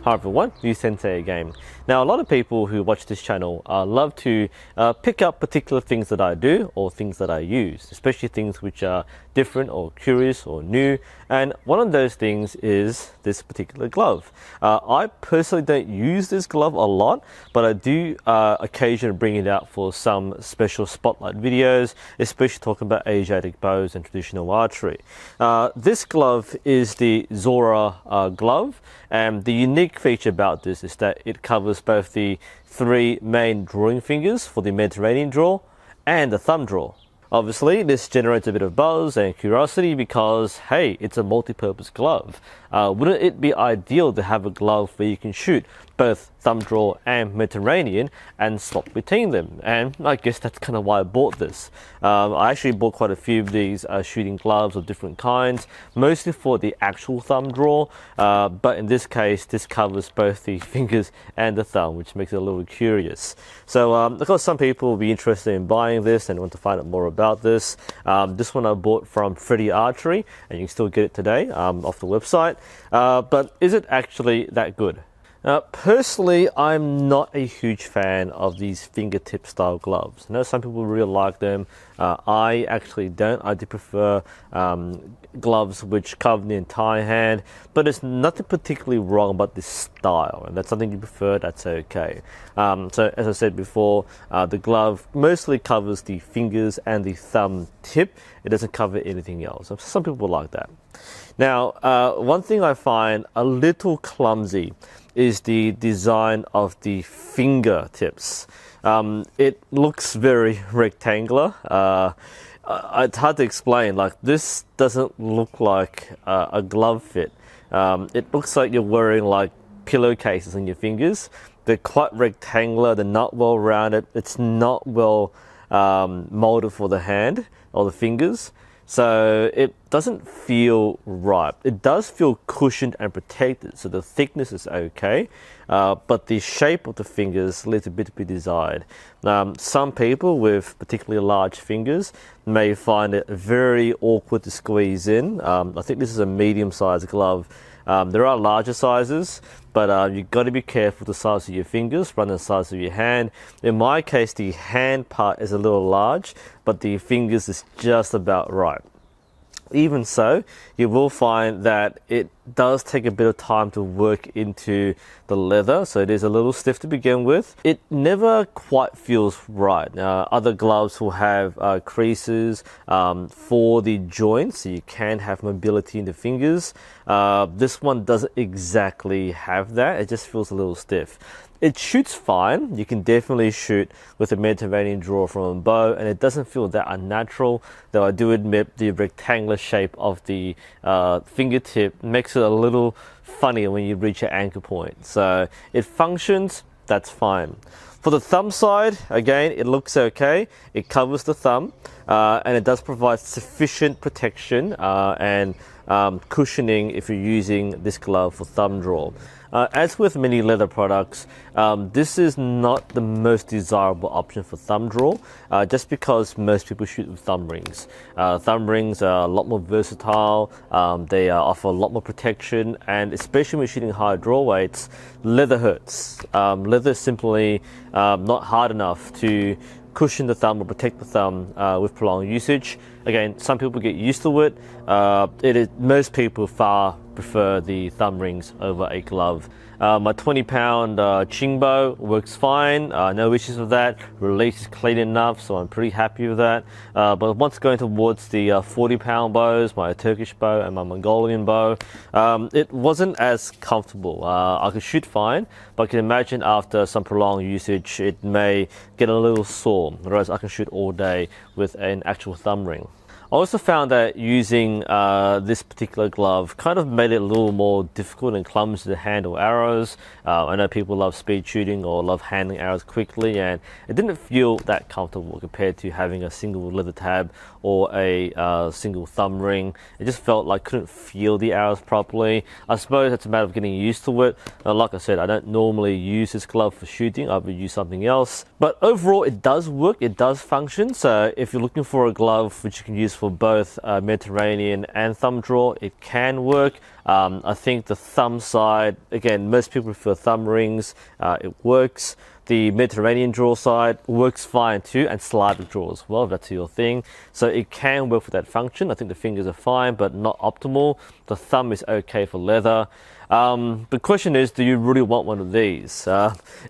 Hi everyone, NUSensei again. Now a lot of people who watch this channel love to pick up particular things that I do or things that I use, especially things which are different or curious or new, and one of those things is this particular glove. I personally don't use this glove a lot, but I do occasionally bring it out for some special spotlight videos, especially talking about Asiatic bows and traditional archery. This glove is the Zawra glove, and the unique feature about this is that it covers both the three main drawing fingers for the Mediterranean draw and the thumb draw. Obviously, this generates a bit of buzz and curiosity because, hey, it's a multi-purpose glove. Wouldn't it be ideal to have a glove where you can shoot both thumb draw and Mediterranean and swap between them? And I guess that's kind of why I bought this. I actually bought quite a few of these shooting gloves of different kinds, mostly for the actual thumb draw, but in this case, this covers both the fingers and the thumb, which makes it a little curious. So, of course, some people will be interested in buying this and want to find out more about this. This one I bought from Freddie Archery, and you can still get it today off the website. But is it actually that good? Personally, I'm not a huge fan of these fingertip style gloves. I know some people really like them. I actually don't. I do prefer gloves which cover the entire hand, but there's nothing particularly wrong about this style, and that's something you prefer, that's okay. So as I said before, the glove mostly covers the fingers and the thumb tip. It doesn't cover anything else. Some people like that. Now, one thing I find a little clumsy is the design of the fingertips. It looks very rectangular. It's hard to explain. Like, this doesn't look like a glove fit. It looks like you're wearing like pillowcases on your fingers. They're quite rectangular. They're not well rounded. It's not well molded for the hand or the fingers. So it doesn't feel right. It does feel cushioned and protected, so the thickness is okay, but the shape of the fingers leaves a bit to be desired. Some people with particularly large fingers may find it very awkward to squeeze in. I think this is a medium-sized glove. There are larger sizes, but you've got to be careful the size of your fingers rather than the size of your hand. In my case, the hand part is a little large, but the fingers is just about right. Even so, you will find that it does take a bit of time to work into the leather, so it is a little stiff to begin with. It never quite feels right. Other gloves will have creases for the joints, so you can have mobility in the fingers. This one doesn't exactly have that. It just feels a little stiff. It shoots fine. You can definitely shoot with a Mediterranean draw from a bow, and it doesn't feel that unnatural, though I do admit the rectangular shape of the fingertip makes it a little funny when you reach your anchor point. So it functions, that's fine. For the thumb side, again, it looks okay. It covers the thumb, and it does provide sufficient protection and cushioning if you're using this glove for thumb draw. As with many leather products, this is not the most desirable option for thumb draw, just because most people shoot with thumb rings. Thumb rings are a lot more versatile, they offer a lot more protection, and especially when shooting high draw weights, leather hurts. Leather is simply not hard enough to cushion the thumb or protect the thumb with prolonged usage. Again, some people get used to it. Most people far prefer the thumb rings over a glove. My 20-pound Qing bow works fine, no issues with that. Release is clean enough, so I'm pretty happy with that. But once going towards the 40-pound bows, my Turkish bow and my Mongolian bow, it wasn't as comfortable. I could shoot fine, but I can imagine after some prolonged usage, it may get a little sore, whereas I can shoot all day with an actual thumb ring. I also found that using this particular glove kind of made it a little more difficult and clumsy to handle arrows. I know people love speed shooting or love handling arrows quickly, and it didn't feel that comfortable compared to having a single leather tab or a single thumb ring. It just felt like I couldn't feel the arrows properly. I suppose it's a matter of getting used to it. Like I said, I don't normally use this glove for shooting. I would use something else. But overall, it does work. It does function. So if you're looking for a glove which you can use for both Mediterranean and thumb draw. It can work. I think the thumb side, again, most people prefer thumb rings. It works. The Mediterranean draw side works fine too, and Slavic draw as well, if that's your thing. So it can work for that function. I think the fingers are fine, but not optimal. The thumb is okay for leather. The question is, do you really want one of these?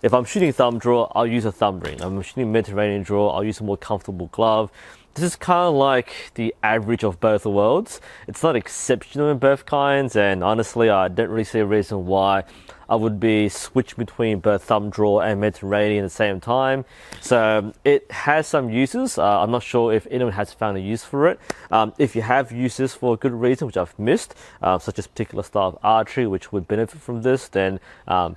If I'm shooting thumb draw, I'll use a thumb ring. If I'm shooting Mediterranean draw, I'll use a more comfortable glove. This is kind of like the average of both worlds. It's not exceptional in both kinds, and honestly, I don't really see a reason why I would be switched between both thumb draw and Mediterranean at the same time. So it has some uses. I'm not sure if anyone has found a use for it. If you have uses for a good reason, which I've missed, such as particular style of archery, which would benefit from this, then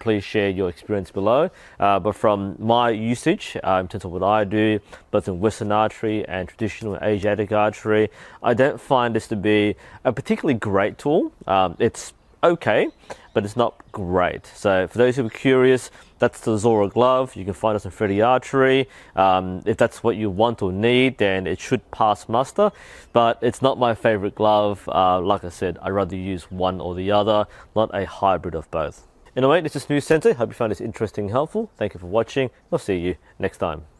please share your experience below. But from my usage, in terms of what I do, both in Western archery and traditional Asiatic archery, I don't find this to be a particularly great tool. It's okay, but it's not great. So for those who are curious, that's the Zawra glove. You can find us on Freddie Archery. If that's what you want or need, then it should pass muster, but it's not my favorite glove. Like I said, I'd rather use one or the other, not a hybrid of both. Anyway, this is NUSensei. Hope you found this interesting and helpful. Thank you for watching. I'll see you next time.